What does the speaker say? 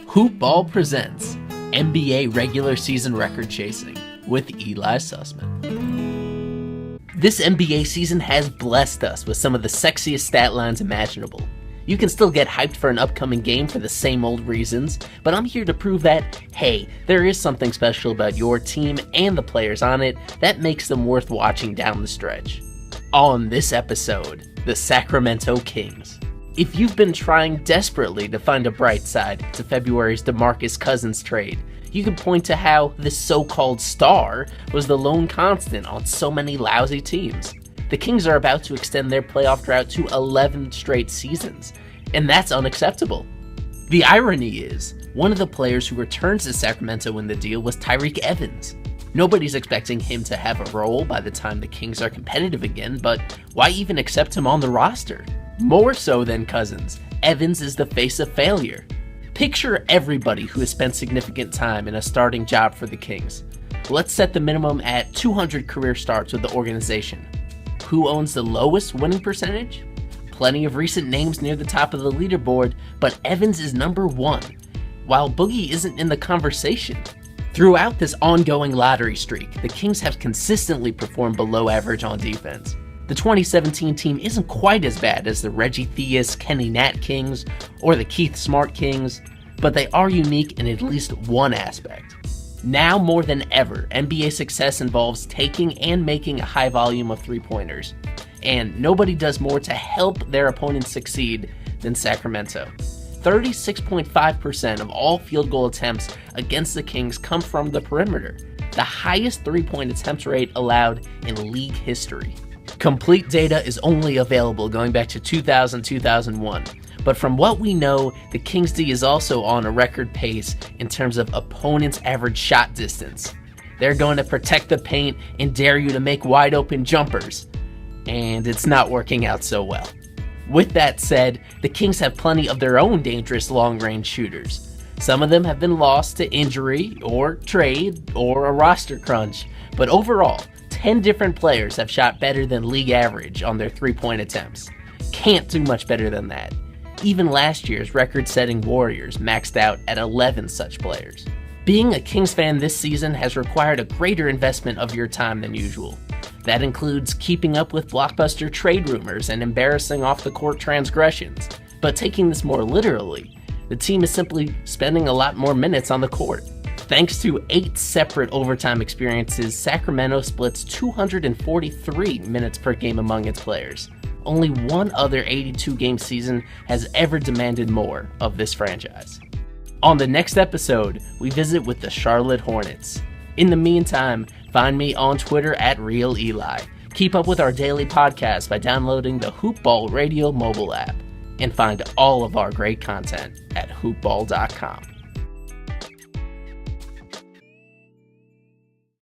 Hoop Ball presents NBA regular season record chasing with Eli Sussman. This NBA season has blessed us with some of the sexiest stat lines imaginable. You can still get hyped for an upcoming game for the same old reasons, but I'm here to prove that, hey, there is something special about your team and the players on it that makes them worth watching down the stretch. On this episode, the Sacramento Kings. If you've been trying desperately to find a bright side to February's DeMarcus Cousins trade, you can point to how this so-called star was the lone constant on so many lousy teams. The Kings are about to extend their playoff drought to 11 straight seasons, and that's unacceptable. The irony is, one of the players who returns to Sacramento in the deal was Tyreke Evans. Nobody's expecting him to have a role by the time the Kings are competitive again, but why even accept him on the roster? More so than Cousins, Evans is the face of failure. Picture everybody who has spent significant time in a starting job for the Kings. Let's set the minimum at 200 career starts with the organization. Who owns the lowest winning percentage? Plenty of recent names near the top of the leaderboard, but Evans is number one, while Boogie isn't in the conversation. Throughout this ongoing lottery streak, the Kings have consistently performed below average on defense. The 2017 team isn't quite as bad as the Reggie Theus, Kenny Nat Kings, or the Keith Smart Kings, but they are unique in at least one aspect. Now more than ever, NBA success involves taking and making a high volume of three-pointers, and nobody does more to help their opponents succeed than Sacramento. 36.5% of all field goal attempts against the Kings come from the perimeter, the highest three-point attempt rate allowed in league history. Complete data is only available going back to 2000-2001, but from what we know, the Kings D is also on a record pace in terms of opponents' average shot distance. They're going to protect the paint and dare you to make wide open jumpers, and it's not working out so well. With that said, the Kings have plenty of their own dangerous long-range shooters. Some of them have been lost to injury or trade or a roster crunch, but overall, 10 different players have shot better than league average on their three-point attempts. Can't do much better than that. Even last year's record-setting Warriors maxed out at 11 such players. Being a Kings fan this season has required a greater investment of your time than usual. That includes keeping up with blockbuster trade rumors and embarrassing off-the-court transgressions. But taking this more literally, the team is simply spending a lot more minutes on the court. Thanks to 8 separate overtime experiences, Sacramento splits 243 minutes per game among its players. Only one other 82-game season has ever demanded more of this franchise. On the next episode, we visit with the Charlotte Hornets. In the meantime, find me on Twitter at RealEli. Keep up with our daily podcast by downloading the Hoop Ball Radio mobile app. And find all of our great content at hoopball.com.